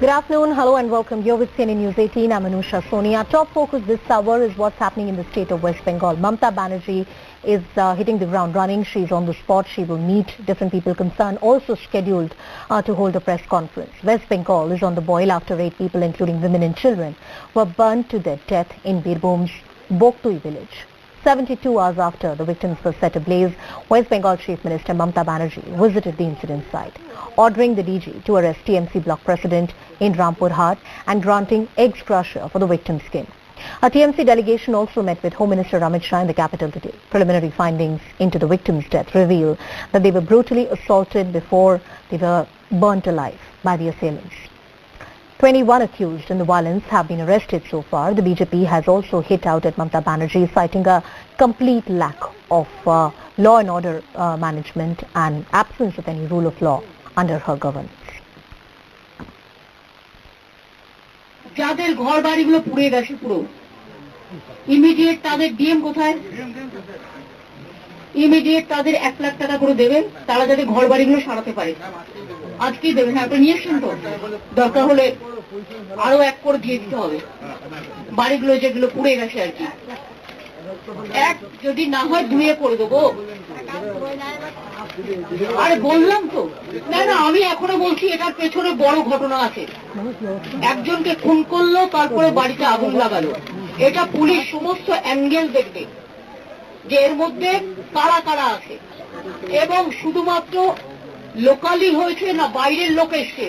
Good afternoon, hello and welcome. You're with CNN News 18. I'm Anusha Soni. Our top focus this hour is what's happening in the state of West Bengal. Mamta Banerjee is hitting the ground running. She's on the spot. She will meet different people concerned, also scheduled to hold a press conference. West Bengal is on the boil after 8 people, including women and children, were burnt to their death in Birbhum's Boktui village. 72 hours after the victims were set ablaze, West Bengal Chief Minister Mamta Banerjee visited the incident site, ordering the DG to arrest TMC block president in Rampur Hat and granting egg crusher for the victims' skin. A TMC delegation also met with Home Minister Amit Shah in the capital today. Preliminary findings into the victims' death reveal that they were brutally assaulted before they were burnt alive by the assailants. 21 accused in the violence have been arrested so far. The BJP has also hit out at Mamta Banerjee, citing a complete lack of law and order management and absence of any rule of law under her governance. যাদের ঘর বাড়িগুলো পুড়ে গেছে পুরো immediate তাদের DM কোথায় immediate তাদের 1 লাখ টাকা করে দেবেন তারা যাতে ঘর বাড়িগুলো সারাতে পারে আজকেই দেবেন আপনি নিয়ে আসেন তো দরকার হলে আরো 1 করে দিয়ে দিতে হবে বাড়িগুলো যেগুলো পুড়ে গেছে আর কি এক যদি না হয় 2 করে দেবো আরে বললাম তো না না আমি এখনো বলছি এটার পেছনে বড় ঘটনা আছে একজনকে খুন করলো তারপরে বাড়িতে আগুন লাগালো এটা পুলিশ সমস্ত অ্যাঙ্গেল দেখবে যে এর মধ্যে কারা কারা আছে এবং শুধুমাত্র লোকালি হয়েছে না বাইরের লোক এসে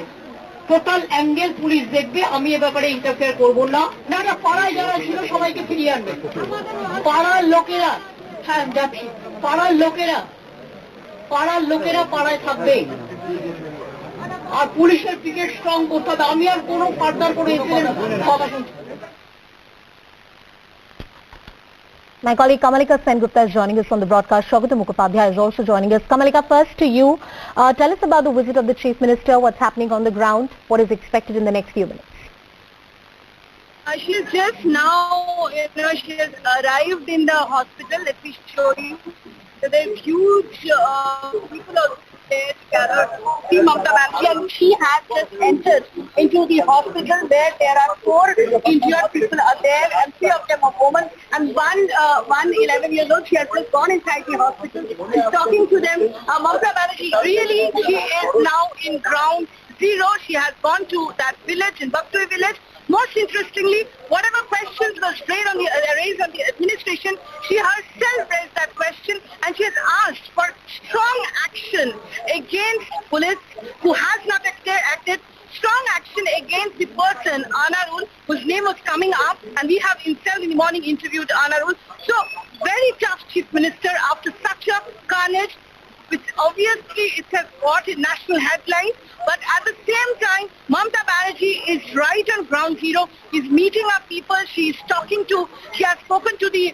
টোটাল অ্যাঙ্গেল পুলিশ দেখবে আমি এ ব্যাপারে ইন্টারফেয়ার করবো না না না পাড়ায় যারা ছিল সবাইকে ফিরিয়ে আনবে পাড়ার লোকেরা হ্যাঁ যাচ্ছি পাড়ার লোকেরা পাড়ায় থাকবে আর পুলিশের পিকেট স্ট্রং করতে হবে আমি আর কোনো ফার্দার করে কথা শুনছি My colleague Kamalika Sengupta is joining us on the broadcast. Shogata Mukhopadhyay is also joining us. Kamalika, first to you. Tell us about the visit of the Chief Minister, what's happening on the ground, what is expected in the next few minutes. She is just now, she has arrived in the hospital. Let me show you. So there's huge people are there together. See Mamta Banerjee, and she has just entered into the hospital where there are 4 injured people are there, and 3 of them are women, and one 11-year-old. She has just gone inside the hospital. She's talking to them. Mamta Banerjee, really, she is now in ground zero. She has gone to that village in Boktui village. Most interestingly, whatever questions was raised on the administration, she herself raised that question, and she has asked for strong action against police who has not acted, strong action against the person, Anarul, whose name was coming up, and we have himself in the morning interviewed Anarul. So, very tough Chief Minister after such a carnage, which obviously it has got a national headline, but at the same time, Mamta Banerjee is right on ground zero. She's meeting up people. She has spoken to the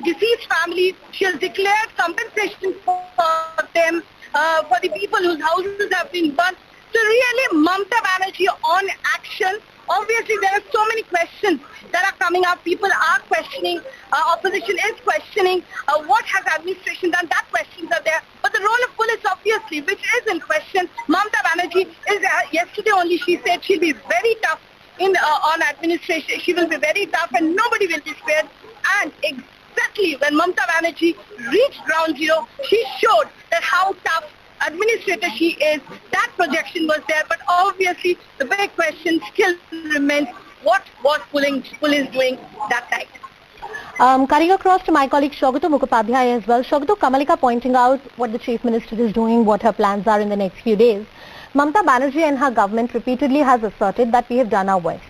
deceased families. She has declared compensation for them, for the people whose houses have been burnt. So really, Mamta Banerjee on action. Obviously, there are so many questions that are coming up. People are questioning, opposition is questioning, what has administration done? That questions are there. But the role of police, obviously, which is in question, Mamta Banerjee is, yesterday only she said she'll be very tough on administration. She will be very tough and nobody will be spared. And exactly when Mamta Banerjee reached ground zero, she showed that how tough administrator she is. That projection was there, but obviously the big question still remains, what was police doing that night? Cutting across to my colleague Shogata Mukhopadhyay as well. Shogata, Kamalika pointing out what the Chief Minister is doing, what her plans are in the next few days. Mamta Banerjee and her government repeatedly has asserted that we have done our best.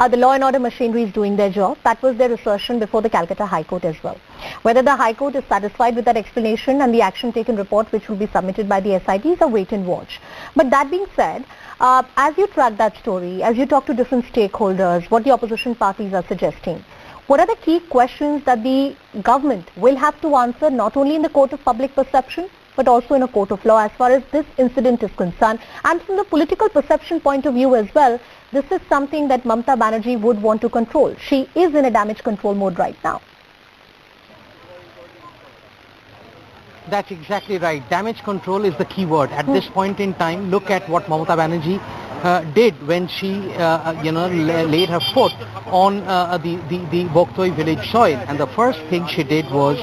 The law and order machinery is doing their job. That was their assertion before the Calcutta High Court as well. Whether the High Court is satisfied with that explanation and the action taken report which will be submitted by the SIT is a wait and watch. But that being said, as you track that story, as you talk to different stakeholders, what the opposition parties are suggesting, what are the key questions that the government will have to answer not only in the court of public perception but also in a court of law as far as this incident is concerned, and from the political perception point of view as well? This is something that Mamta Banerjee would want to control. She is in a damage control mode right now. That's exactly right. Damage control is the key word. At this point in time, look at what Mamata Banerjee did when she, laid her foot on the Boktoi village soil. And the first thing she did was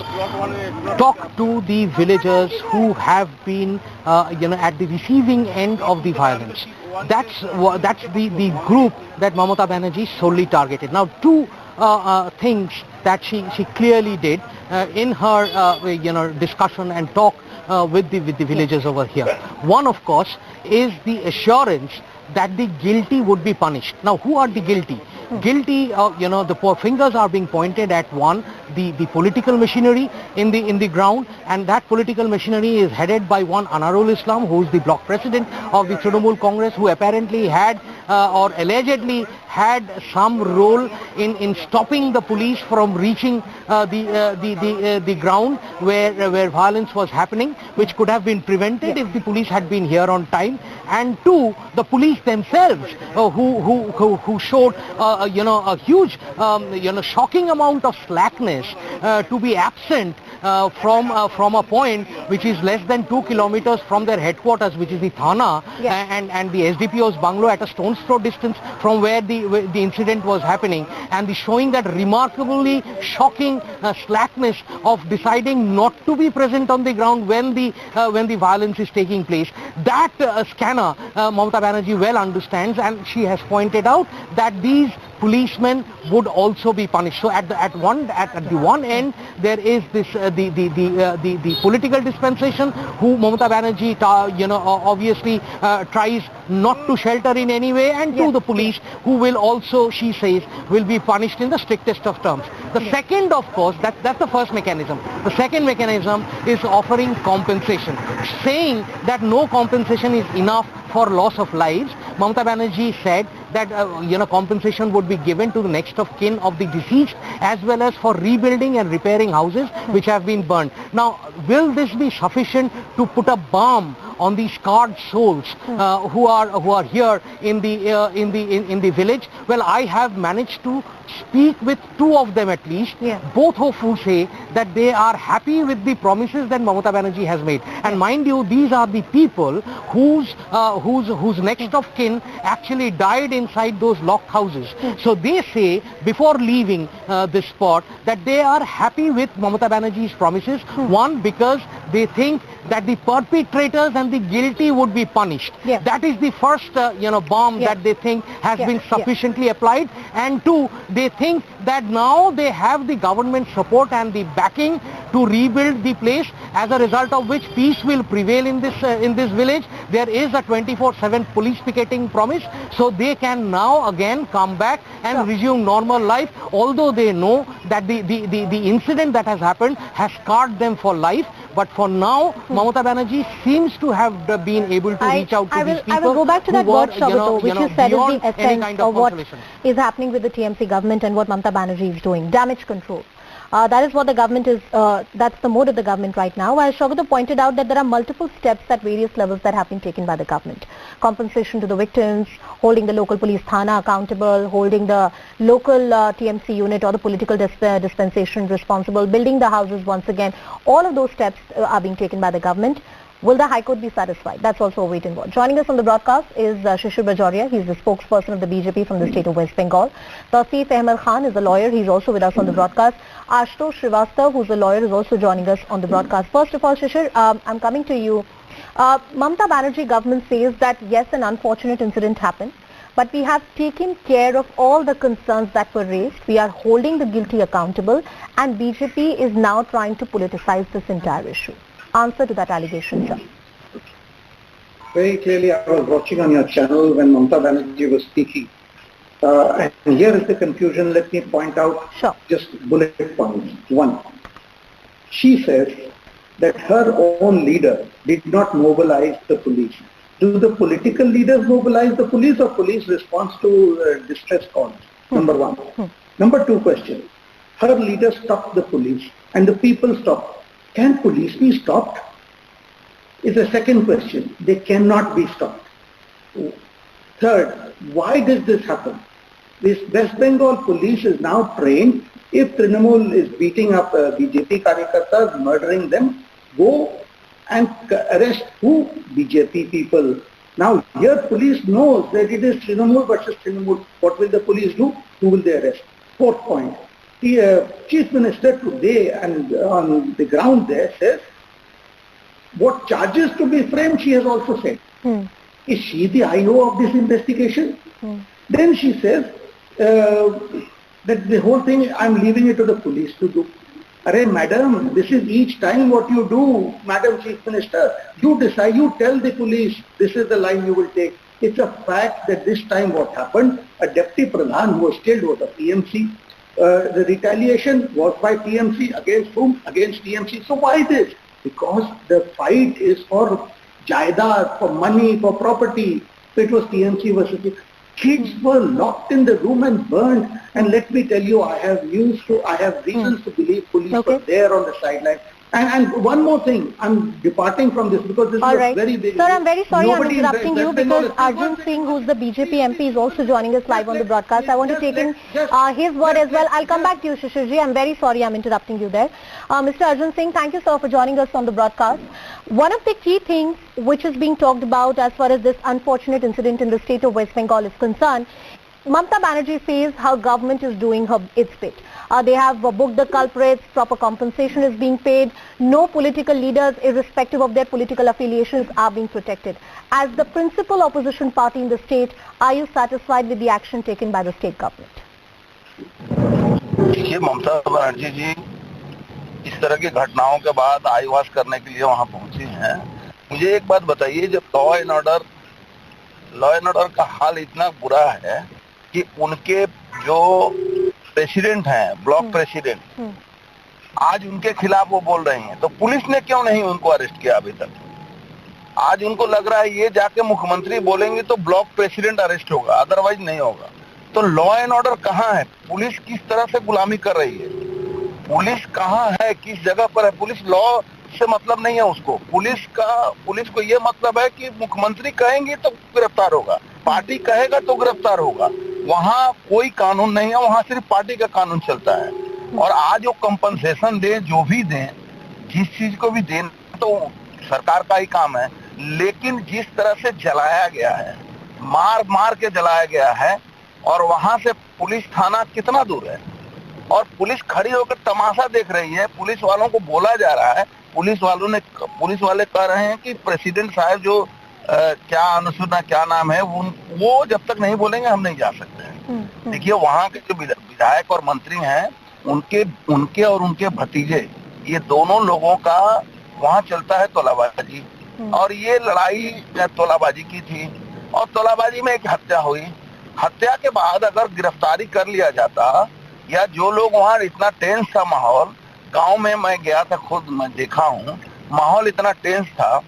talk to the villagers who have been, at the receiving end of the violence. That's the group that Mamata Banerjee solely targeted. Now, two things that she clearly did in her discussion and talk with the villagers over here. One, of course, is the assurance that the guilty would be punished. Now, who are the guilty? Guilty, the fingers are being pointed at one, the political machinery in the ground, and that political machinery is headed by one Anarul Islam, who is the block president of the Trinamool Congress, who apparently had or allegedly had some role in stopping the police from reaching the ground where violence was happening, which could have been prevented if the police had been here on time. And two, the police themselves, who showed a huge shocking amount of slackness to be absent from a point which is less than 2 kilometers from their headquarters, which is the Thana, and the SDPO's bungalow at a stone's throw distance from where the incident was happening, and the showing that remarkably shocking slackness of deciding not to be present on the ground when the violence is taking place. That scanner Mamata Banerjee well understands, and she has pointed out that these policemen would also be punished. So at the one end there is this the political dispensation, who Mamata Banerjee obviously tries not to shelter in any way, and to the police, who will also, she says, will be punished in the strictest of terms. The second, of course, that's the first mechanism. The second mechanism is offering compensation, saying that no compensation is enough for loss of lives. Mamata Banerjee said that compensation would be given to the next of kin of the deceased, as well as for rebuilding and repairing houses which have been burned. Now, will this be sufficient to put a balm on the scarred souls who are here in the village? Well, I have managed to speak with two of them at least, both of who say that they are happy with the promises that Mamata Banerjee has made. And mind you, these are the people whose next of kin actually died inside those locked houses. So they say, before leaving this spot, that they are happy with Mamata Banerjee's promises. One, because they think that the perpetrators and the guilty would be punished. That is the first balm that they think has been sufficiently applied. And two, they think that now they have the government support and the backing to rebuild the place, as a result of which peace will prevail in this village. There is a 24/7 police picketing promise, so they can now again come back and resume normal life, although they know that the incident that has happened has scarred them for life. But for now, Mamata Banerjee seems to have been able to reach out to these people. I will go back to that word, Shobito, which you said is the essence of what is happening with the TMC government and what Mamata Banerjee is doing. Damage control. That is what the government is, that's the mode of the government right now. While Shobito pointed out that there are multiple steps at various levels that have been taken by the government. Compensation to the victims, holding the local police thana accountable, holding the local TMC unit or the political dispensation responsible, building the houses once again. All of those steps are being taken by the government. Will the High Court be satisfied? That's also a wait and watch. Joining us on the broadcast is Shishir Bajoria. He's the spokesperson of the BJP from the state of West Bengal. Tausif Ahmed Khan is a lawyer. He's also with us on the broadcast. Advocateaashutoshsrivastava, who's a lawyer, is also joining us on the broadcast. First of all, Shishir, I'm coming to you. Mamata Banerjee government says that yes, an unfortunate incident happened, but we have taken care of all the concerns that were raised. We are holding the guilty accountable, and BJP is now trying to politicize this entire issue. Answer to that allegation, sir. Very clearly, I was watching on your channel when Mamata Banerjee was speaking. And here is the confusion. Let me point out just bullet points. One, she says that her own leader did not mobilize the police. Do the political leaders mobilize the police, or police responds to distress calls? Number one. Number two question. Her leader stopped the police and the people stopped. Can police be stopped? Is a second question. They cannot be stopped. Third, why does this happen? This West Bengal police is now trained. If Trinamool is beating up BJP karyakartas, murdering them, go and arrest who? BJP people. Now, here police knows that it is Trinamool versus Trinamool. What will the police do? Who will they arrest? Fourth point. The Chief Minister today and on the ground there says, what charges to be framed, she has also said. Is she the IO of this investigation? Then she says that the whole thing, I'm leaving it to the police to do. Arey madam, this is each time what you do, Madam Chief Minister. You decide, you tell the police, this is the line you will take. It's a fact that this time what happened, a Deputy Pradhan who was killed was a TMC. The retaliation was by TMC. Against whom? Against TMC. So why this? Because the fight is for jaidaad, for money, for property. So it was TMC versus... Kids were locked in the room and burned. And let me tell you, I have reasons to believe police were there on the sideline. And one more thing, I'm departing from this because this is a very big... Sir, I'm very sorry I'm interrupting you because Arjun Singh, who's the BJP MP, is also joining us live on the broadcast. I want to take in his word as well. I'll come back to you, Shishirji. I'm very sorry I'm interrupting you there. Mr. Arjun Singh, thank you, sir, for joining us on the broadcast. One of the key things which is being talked about as far as this unfortunate incident in the state of West Bengal is concerned, Mamata Banerjee says her government is doing its bit. They have booked the culprits, proper compensation is being paid, no political leaders, irrespective of their political affiliations, are being protected. As the principal opposition party in the state, are you satisfied with the action taken by the state government? देखिए, ममता बनर्जी जी इस तरह की घटनाओं के बाद आईवास करने के लिए वहां पहुंची हैं। मुझे एक बात बताइए, जब लॉ एंड ऑर्डर का हाल इतना बुरा है कि उनके जो प्रेसिडेंट हैं, ब्लॉक प्रेसिडेंट, आज उनके खिलाफ वो बोल रहे हैं, तो पुलिस ने क्यों नहीं उनको अरेस्ट किया अभी तक? आज उनको लग रहा है ये जाके मुख्यमंत्री बोलेंगे तो ब्लॉक प्रेसिडेंट अरेस्ट होगा, अदरवाइज नहीं होगा। तो लॉ एंड ऑर्डर कहाँ है? पुलिस किस तरह से गुलामी कर रही है? पुलिस कहाँ है, किस जगह पर है? पुलिस लॉ से मतलब नहीं है उसको। पुलिस को ये मतलब है कि मुख्यमंत्री कहेंगे तो गिरफ्तार होगा, पार्टी कहेगा तो गिरफ्तार होगा। वहाँ कोई कानून नहीं है, वहाँ सिर्फ पार्टी का कानून चलता है। और आज वो कंपनसेशन दे, जो भी दें, जिस चीज को भी दें, तो सरकार का ही काम है। लेकिन जिस तरह से जलाया गया है, मार के जलाया गया है, और वहां से पुलिस थाना कितना दूर है, और पुलिस खड़ी होकर तमाशा देख रही है। पुलिस वालों को बोला जा रहा है, पुलिस वाले कह रहे हैं कि प्रेसिडेंट साहब जो क्या अनुसूचना क्या नाम है, वो जब तक नहीं बोलेंगे हम नहीं जा सकते हैं। देखिए, वहाँ के जो विधायक और मंत्री हैं, उनके और उनके भतीजे, ये दोनों लोगों का वहाँ चलता है तोलाबाजी, और ये लड़ाई तोलाबाजी की थी, और तोलाबाजी में एक हत्या हुई। हत्या के बाद अगर गिरफ्तारी कर लिया जाता, या जो लोग वहाँ, इतना टेंस था माहौल, गांव में मैं गया था, खुद मैं देखा हूँ, माहौल इतना टेंस था,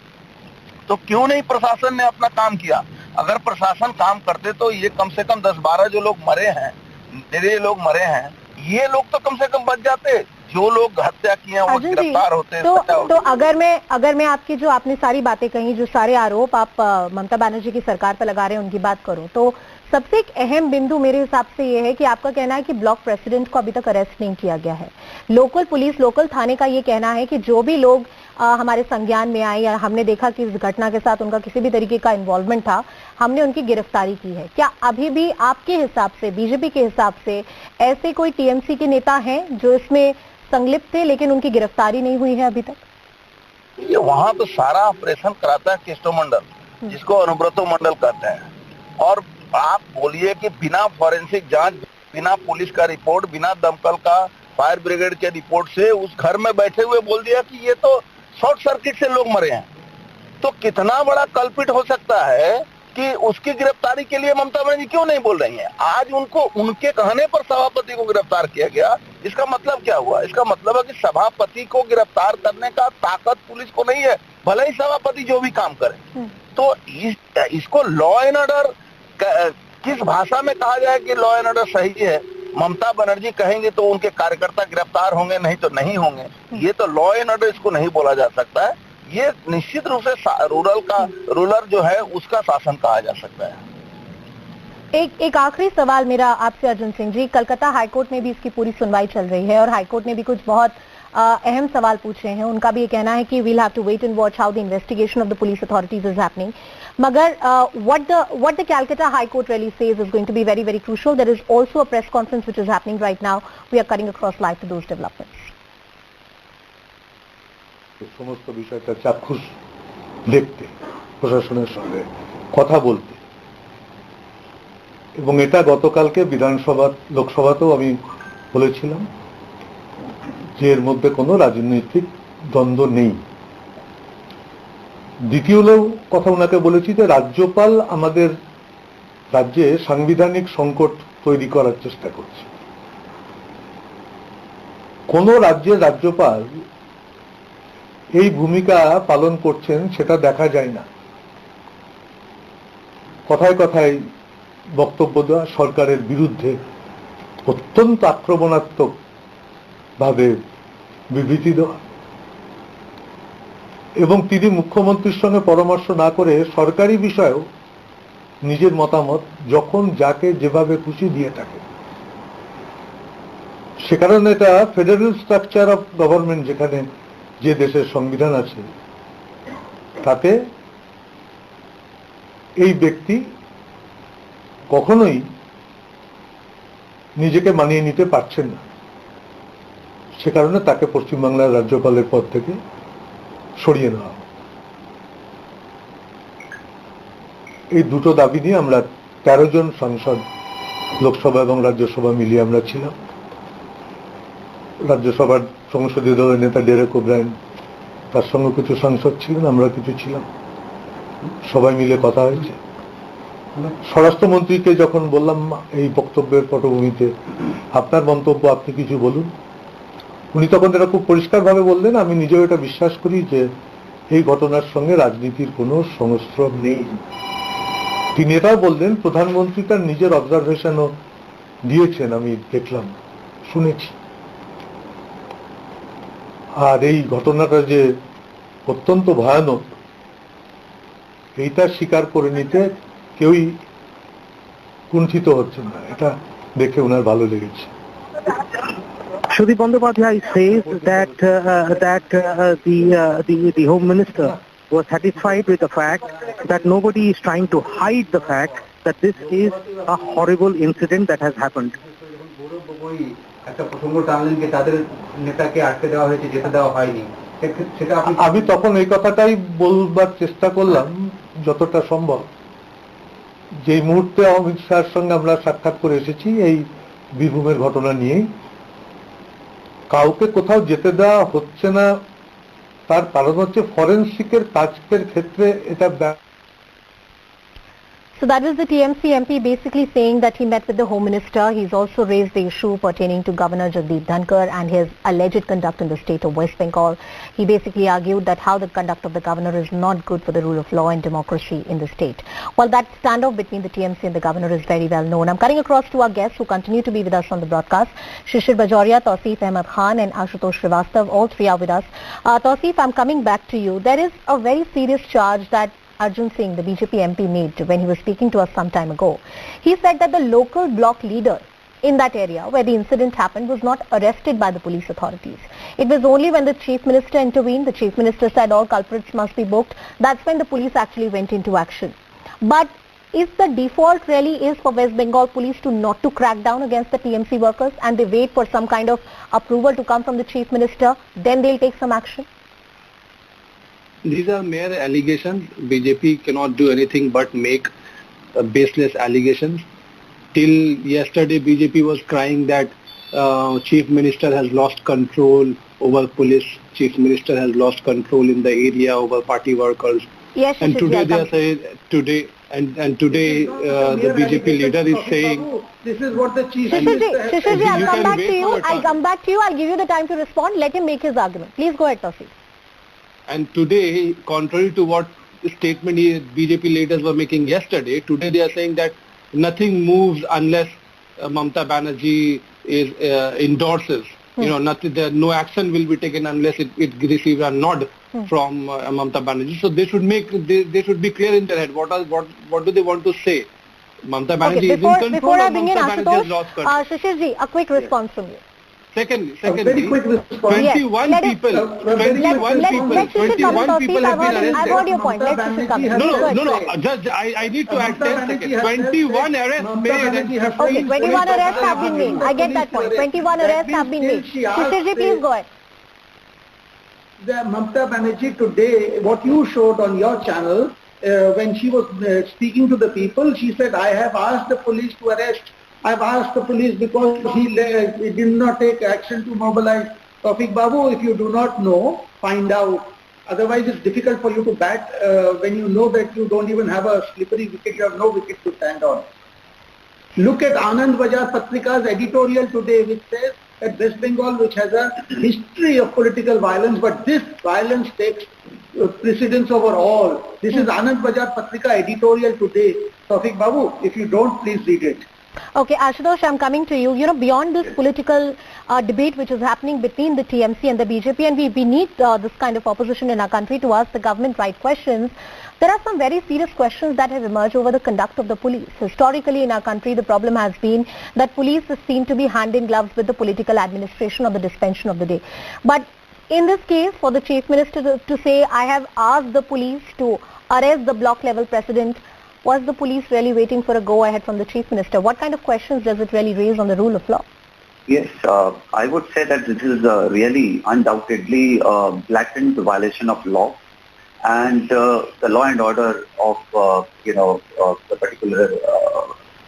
तो क्यों नहीं प्रशासन ने अपना काम किया? अगर प्रशासन काम करते तो ये कम से कम 10-12 जो लोग मरे हैं, निरीह लोग मरे हैं, ये लोग तो कम से कम बच जाते। जो लोग हत्या किए हैं वो गिरफ्तार होते। तो अगर मैं आपकी जो आपने सारी बातें कही, जो सारे आरोप आप ममता बनर्जी की सरकार पर लगा रहे हैं, उनकी बात करूं तो सबसे एक अहम बिंदु मेरे हिसाब से ये है कि आपका कहना है कि ब्लॉक प्रेसिडेंट को अभी तक अरेस्ट नहीं किया गया है। लोकल पुलिस, लोकल थाने का ये कहना है कि जो भी लोग हमारे संज्ञान में आए या हमने देखा कि इस घटना के साथ उनका किसी भी तरीके का इन्वॉल्वमेंट था, हमने उनकी गिरफ्तारी की है। क्या अभी भी आपके हिसाब से, बीजेपी के हिसाब से, ऐसे कोई टीएमसी के नेता हैं जो इसमें संलिप्त थे लेकिन उनकी गिरफ्तारी नहीं हुई है अभी तक? ये वहाँ तो सारा ऑपरेशन कराता है केस्टो मंडल, जिसको अनुब्रतो मंडल कहते हैं। और आप बोलिए कि बिना फॉरेंसिक जांच, बिना पुलिस का रिपोर्ट, बिना दमकल का, फायर ब्रिगेड के रिपोर्ट से उस घर में बैठे हुए बोल दिया कि ये तो शॉर्ट सर्किट से लोग मरे हैं। तो कितना बड़ा कल्पिट हो सकता है कि उसकी गिरफ्तारी के लिए ममता बनर्जी क्यों नहीं बोल रही हैं? आज उनको, उनके कहने पर सभापति को गिरफ्तार किया गया। इसका मतलब क्या हुआ? इसका मतलब है कि सभापति को गिरफ्तार करने का ताकत पुलिस को नहीं है, भले ही सभापति जो भी काम करे। तो इसको लॉ एंड ऑर्डर किस भाषा में कहा जाए कि लॉ एंड ऑर्डर सही है? ममता बनर्जी कहेंगे तो उनके कार्यकर्ता गिरफ्तार होंगे, नहीं तो नहीं होंगे। ये तो लॉ एंड ऑर्डर इसको नहीं बोला जा सकता है। ये निश्चित रूप से रूरल जो है उसका शासन कहा जा सकता है। एक आखिरी सवाल मेरा आपसे अर्जुन सिंह जी, कलकत्ता हाईकोर्ट में भी इसकी पूरी सुनवाई चल रही है और हाईकोर्ट ने भी कुछ बहुत अहम सवाल पूछ रहे हैं. उनका भी ये कहना है कि we'll have to wait and watch how the investigation of the police authorities is happening. मगर what the Calcutta High Court really says is going to be very, very crucial. There is also a press conference which is happening right now. We are cutting across live to those developments. সমস্ত বিষয়টা চাক্ষুষ দেখতে, প্রশাসনের সঙ্গে কথা বলতে, এবং এটা গতকালকে বিধানসভা লোকসভাতেও আমি বলেছিলাম যে এর মধ্যে কোনো রাজনৈতিক দ্বন্দ্ব নেই। দ্বিতীয় কথা ওনাকে বলেছি যে রাজ্যপাল আমাদের রাজ্যে সাংবিধানিক সংকট তৈরি করার চেষ্টা করছে। কোন রাজ্যের রাজ্যপাল এই ভূমিকা পালন করছেন সেটা দেখা যায় না। কথায় কথায় বক্তব্য দেওয়া, সরকারের বিরুদ্ধে অত্যন্ত আক্রমণাত্মক ভাবে বিবৃতি দেওয়া, এবং তিনি মুখ্যমন্ত্রীর সঙ্গে পরামর্শ না করে সরকারি বিষয়েও নিজের মতামত যখন যাকে যেভাবে খুশি দিয়ে থাকে। সে কারণে এটা ফেডারেল স্ট্রাকচার অফ গভর্নমেন্ট, যেখানে যে দেশের সংবিধান আছে, তাতে এই ব্যক্তি কখনোই নিজেকে মানিয়ে নিতে পারছেন না। সে কারণে তাকে পশ্চিমবাংলার রাজ্যপালের পদ থেকে সরিয়ে নেওয়া। এই দুটো দাবি নিয়ে আমরা 13 জন সাংসদ লোকসভা এবং রাজ্যসভা মিলিয়ে আমরা ছিলাম। রাজ্যসভার সংসদীয় দলের নেতা ডেরেক ওব্রায়েন, তার সঙ্গে কিছু সাংসদ ছিলেন, আমরা কিছু ছিলাম, সবাই মিলে কথা হয়েছে। স্বরাষ্ট্রমন্ত্রীকে যখন বললাম এই বক্তব্যের পটভূমিতে আপনার মন্তব্য, আপনি কিছু বলুন, উনি তখন এটা খুব পরিষ্কারভাবে বললেন, আমি নিজেও এটা বিশ্বাস করি যে এই ঘটনার সঙ্গে রাজনীতির কোনো সংস্রব নেই। তিনি এটাও বললেন, প্রধানমন্ত্রী তার নিজের অবজারভেশনও দিয়েছেন, আমি দেখলাম, শুনেছি। আর এই ঘটনাটা যে অত্যন্ত ভয়ানক, এইটা স্বীকার করে নিতে কেউই কুণ্ঠিত হচ্ছেন না, এটা দেখে ওনার ভালো লেগেছে। Shruti Bandyopadhyay says that the Home Minister was satisfied with the fact that nobody is trying to hide the fact that this is a horrible incident that has happened. আমি তখন এই কথাটাই বলবার চেষ্টা করলাম যতটা সম্ভব, যে মুহূর্তে অমিত শাহের সঙ্গে আমরা সাক্ষাৎ করে এসেছি এই বীরভূমের ঘটনা নিয়েই, কাউকে কোথাও যেতে দেওয়া হচ্ছে না। তার কারণ হচ্ছে ফরেনসিকের কাজের ক্ষেত্রে এটা। So that was the TMC MP basically saying that he met with the Home Minister. He's also raised the issue pertaining to Governor Jagdeep Dhankar and his alleged conduct in the state of West Bengal. He basically argued that how the conduct of the governor is not good for the rule of law and democracy in the state. Well, that standoff between the TMC and the governor is very well known. I'm cutting across to our guests who continue to be with us on the broadcast. Shishir Bajoria, Tausif Ahmed Khan and Ashutoshsrivastava, all three are with us. Tausif, I'm coming back to you. There is a very serious charge that Arjun Singh, the BJP MP, made when he was speaking to us some time ago. He said that the local block leader in that area where the incident happened was not arrested by the police authorities. It was only when the Chief Minister intervened, the Chief Minister said all culprits must be booked, that's when the police actually went into action. But is the default really is for West Bengal police to not to crack down against the TMC workers and they wait for some kind of approval to come from the Chief Minister, then they'll take some action? These are mere allegations. BJP cannot do anything but make baseless allegations. Till yesterday, BJP was crying that Chief Minister has lost control over police. Chief Minister has lost control in the area over party workers. Yes, and today they are saying today the BJP leader is saying this is what the Chief Minister. Shishirji, I'll come back to you. I'll give you the time to respond. Let him make his argument. Please go ahead, Tausif. And today, contrary to what statement BJP leaders were making yesterday, today they are saying that nothing moves unless Mamata Banerjee endorses. You know, no action will be taken unless it receives a nod from Mamata Banerjee. So they should be clear in their head. What do they want to say? Mamata Banerjee is in control. Before I bring in Ashutosh, Shishirji, a quick response from you. Secondly, very quick response. 21 people have been arrested. I've heard your point. Let Shishir come. No, Judge, I need to add 10 seconds. 21 arrests made. Okay, 21 arrests have been made. I get that point. 21 arrests have been made. Shishirji, please go ahead. Mamata Banerjee today, what you showed on your channel, when she was speaking to the people, she said, I have asked the police to arrest. I've asked the police because he did not take action to mobilize. Tawfiq Babu, if you do not know, find out. Otherwise, it's difficult for you to bat when you know that you don't even have a slippery wicket, you have no wicket to stand on. Look at Anand Bazar Patrika's editorial today, which says that West Bengal, which has a history of political violence, but this violence takes precedence over all. This is Anand Bazar Patrika editorial today. Tawfiq Babu, if you don't, please read it. Okay, Ashutosh, I'm coming to you. You know, beyond this political debate which is happening between the TMC and the BJP, and we need this kind of opposition in our country to ask the government right questions, there are some very serious questions that have emerged over the conduct of the police. Historically in our country, the problem has been that police is seen to be hand in gloves with the political administration or the dispensation of the day. But in this case, for the Chief Minister to say, I have asked the police to arrest the block level president, was the police really waiting for a go-ahead from the Chief Minister? What kind of questions does it really raise on the rule of law? Yes, I would say that this is really undoubtedly a blatant violation of law, and the law and order of the particular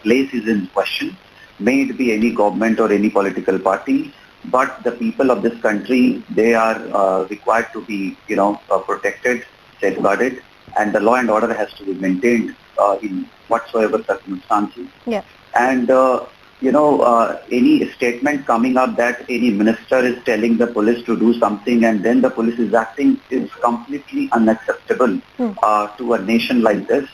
place is in question. May it be any government or any political party, but the people of this country, they are required to be protected, safeguarded, and the law and order has to be maintained in whatsoever circumstances. Yeah. And any statement coming up that any minister is telling the police to do something and then the police is acting is completely unacceptable to a nation like this.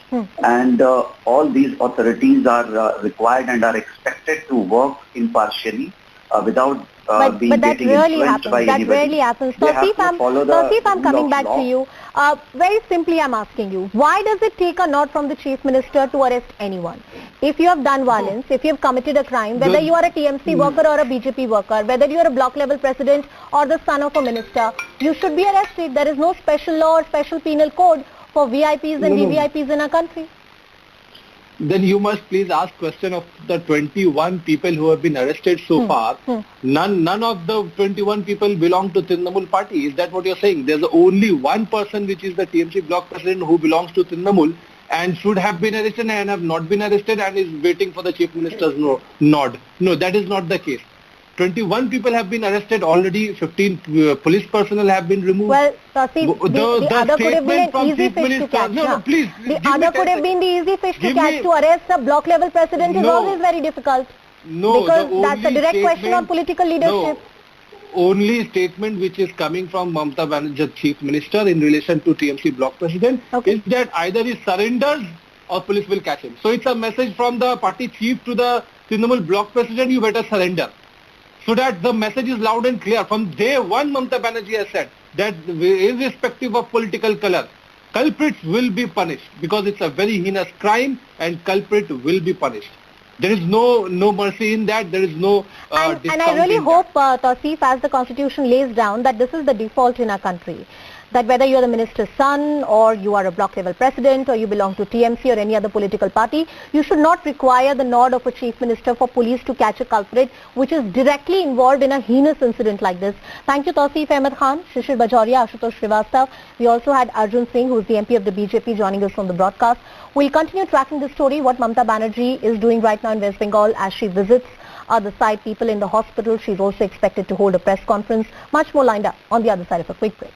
And all these authorities are required and are expected to work impartially without being getting influenced by anybody. That rarely happens. Tawfiq, I'm coming back to you. Very simply, I'm asking you, why does it take a nod from the Chief Minister to arrest anyone? If you have done violence, if you have committed a crime, whether you are a TMC worker or a BJP worker, whether you are a block level president or the son of a minister, you should be arrested. There is no special law or special penal code for VIPs and VVIPs in our country. Then you must please ask question of the 21 people who have been arrested so far. None of the 21 people belong to Trinamool party. Is that what you're saying? There's only one person, which is the TMC block president, who belongs to Trinamool and should have been arrested and have not been arrested and is waiting for the Chief Minister's nod. No, that is not the case. 21 people have been arrested already, 15 police personnel have been removed. Well, the other could have been an easy fish to catch. The other could have been the easy fish to catch. To arrest a block level president is always very difficult. No, because that's a direct question on political leadership. Only statement which is coming from Mamata Banerjee, Chief Minister, in relation to TMC block president is that either he surrenders or police will catch him. So it's a message from the party chief to the Trinamool block president, you better surrender. So that the message is loud and clear. From day one, Mamata Banerjee has said that irrespective of political color, culprits will be punished because it's a very heinous crime and culprit will be punished. There is no mercy in that. There is no and I really hope, Tawfiq, as the Constitution lays down, that this is the default in our country. That whether you are the minister's son or you are a block level president or you belong to TMC or any other political party, you should not require the nod of a chief minister for police to catch a culprit which is directly involved in a heinous incident like this. Thank you, Tawfiq Ahmed Khan, Shishir Bajoria, Ashutoshsrivastava. We also had Arjun Singh, who is the MP of the BJP, joining us on the broadcast. We'll continue tracking the story, what Mamata Banerjee is doing right now in West Bengal as she visits the side people in the hospital. She's also expected to hold a press conference. Much more lined up on the other side of a quick break.